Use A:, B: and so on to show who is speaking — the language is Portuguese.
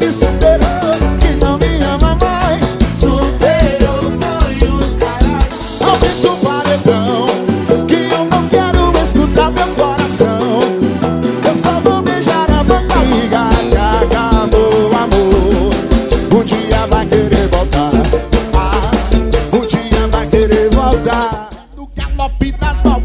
A: me superou, que não me ama mais.
B: Superou, foi o caralho.
A: Aumenta o paredão, que eu não quero escutar meu coração. Eu só vou beijar a barriga que acabou o amor. Um dia vai querer voltar, um dia vai querer voltar. No galope das voltas.